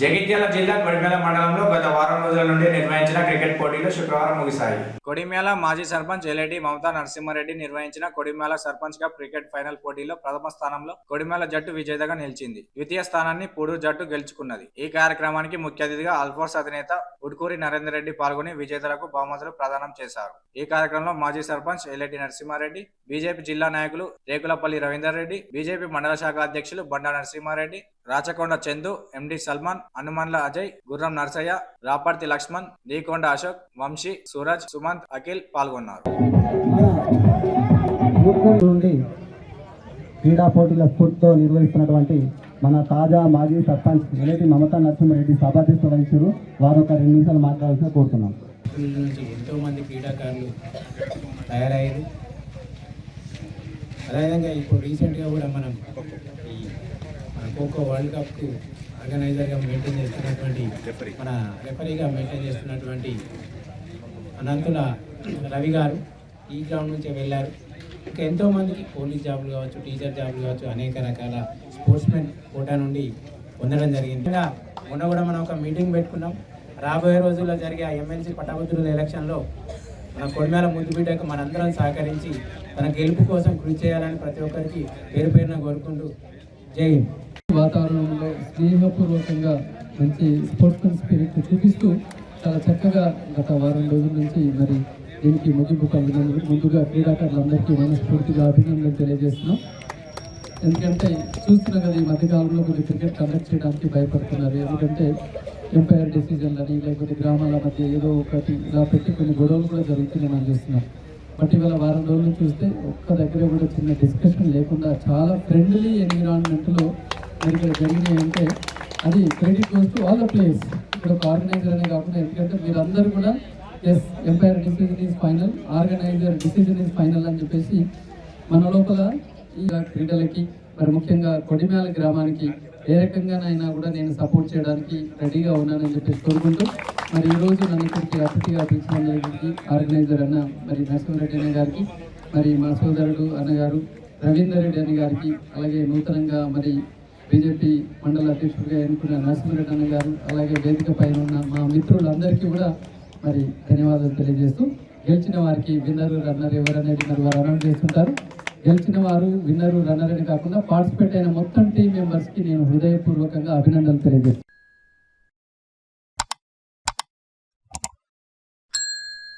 జగిత్యాల జిల్లా కొడిమేల మండలంలో గత వారం రోజుల నుండి నిర్వహించిన క్రికెట్ పోటీలు శుక్రవారం ముగిశాయి. కొడిమేల మాజీ సర్పంచ్ ఎల్ఏడి మమతా నరసింహారెడ్డి నిర్వహించిన Kodimela sarpanch cup cricket final పోటీలో ప్రథమ స్థానంలో కొడిమేల జట్టు విజేతగా నిలిచింది. ద్వితీయ స్థానాన్ని పూడూరు జట్టు గెలుచుకున్నది. ఈ కార్యక్రమానికి ముఖ్య అతిథిగా అల్ఫోర్స్ అధినేత ఉడ్కూరి నరేందర్ రెడ్డి పాల్గొని విజేతలకు బహుమతులు ప్రదానం చేశారు. ఈ కార్యక్రమంలో మాజీ సర్పంచ్ ఎల్ఏడి నరసింహారెడ్డి, బీజేపీ జిల్లా నాయకులు రేకులపల్లి రవీందర్ రెడ్డి, బీజేపీ మండల శాఖ అధ్యక్షులు బండా నరసింహారెడ్డి, రాచకొండ చందు, ఎండి సల్మాన్, హనుమన్ల అజయ్, గుర్రం నర్సయ్య, రాపర్తి లక్ష్మణ్, దీకొండ అశోక్, వంశీ, సూరజ్, సుమంత్, అఖిల్ పాల్గొన్నారు. క్రీడా పోటీల స్ఫూర్తితో నిర్వహిస్తున్నటువంటి మన తాజా మాజీ సర్పంచ్ ఎల్ఏడి మమతా నరసింహారెడ్డి సభాధ్యక్షత వహించారు. వారు ఒక 2 నిమిషాలు మాట్లాడాల్సిన కోరుతున్నాం. నుంచి ఎంతోమంది క్రీడాకారులు తయారయ్యారు. అదేవిధంగా ఇప్పుడు రీసెంట్గా కూడా మనం ఈ ఖోఖో వరల్డ్ కప్కు ఆర్గనైజర్గా మెయింటైన్ చేస్తున్నటువంటి మన రెఫరీగా మెయింటైన్ చేస్తున్నటువంటి అనంతుల రవి గారు ఈ గ్రౌండ్ నుంచే వెళ్ళారు. ఇంకా ఎంతోమందికి పోలీస్ జాబులు కావచ్చు, టీచర్ జాబులు కావచ్చు, అనేక రకాల స్పోర్ట్స్మెన్ కోటా నుండి పొందడం జరిగింది. ఇంకా మొన్న కూడా మనం ఒక మీటింగ్ పెట్టుకున్నాం. రాబోయే రోజుల్లో జరిగే ఎమ్మెల్సీ పట్టభద్రుల ఎలక్షన్లో మన కొడిమేల ముద్దుబిడ్డకు మనందరం సహకరించి తన గెలుపు కోసం కృషి చేయాలని ప్రతి ఒక్కరికి పేరు పేరున కోరుకుంటూ జై హింద్. వాతావరణంలో స్నేహపూర్వకంగా మంచి స్పోర్ట్స్మెన్ స్పిరిట్ చూపిస్తూ చాలా చక్కగా గత వారం రోజుల నుంచి మరి దీనికి ముగింపు కలిగినందుకు ముందుగా క్రీడాకారులందరికీ మనస్ఫూర్తిగా అభినందనలు తెలియజేస్తున్నాం. ఎందుకంటే చూస్తున్నాం కదా, ఈ మధ్యకాలంలో కొంచెం క్రికెట్ కండక్ట్ చేయడానికి భయపడుతున్నారు. ఎందుకంటే ఎంపైర్ డెసిజన్లని లేకపోతే గ్రామాల మధ్య ఏదో ఒకటి ఇలా పెట్టి కొన్ని గొడవలు కూడా జరుగుతున్నాయి మనం చూస్తున్నాం. బట్ ఇవాళ వారం రోజులు చూస్తే ఒక్క దగ్గర కూడా చిన్న డిస్కషన్ లేకుండా చాలా ఫ్రెండ్లీ ఎన్విరాన్మెంట్లో మరి ఇక్కడ జరిగినాయి. అంటే అది credit goes to all the players. ఇప్పుడు ఒక ఆర్గనైజర్ అనే కాకుండా, ఎందుకంటే మీరందరూ కూడా as umpire decision is final, organiser decision is final అని చెప్పేసి మన లోపల ఈ క్రీడలకి మరి ముఖ్యంగా కొడిమేల గ్రామానికి ఏ రకంగానైనా కూడా నేను సపోర్ట్ చేయడానికి రెడీగా ఉన్నానని చెప్పేసి కోరుకుంటూ మరి ఈరోజు నన్ను ఇక్కడికి అతిథిగా పిలిచినందుకు ఆర్గనైజర్ అన్న మరి నరసింహారెడ్డి అన్న గారికి, మరి మా సోదరుడు అన్నగారు రవీందర్ రెడ్డి అన్న గారికి, అలాగే నూతనంగా మరి బీజేపీ మండల అధ్యక్షుడిగా ఎన్నుకున్న నరసింహారెడ్డి అన్న గారు, అలాగే వేదిక పైన ఉన్న మా మిత్రులందరికీ కూడా మరి ధన్యవాదాలు తెలియజేస్తూ, గెలిచిన వారికి విన్నరు రన్నర్ ఎవరనేది మరి వారు అనౌన్స్ చేస్తుంటారు. గెలిచిన వారు విన్నరు రన్నర్ అని కాకుండా పార్టిసిపేట్ అయిన మొత్తం టీం మెంబర్స్కి నేను హృదయపూర్వకంగా అభినందనలు తెలియజేస్తాను.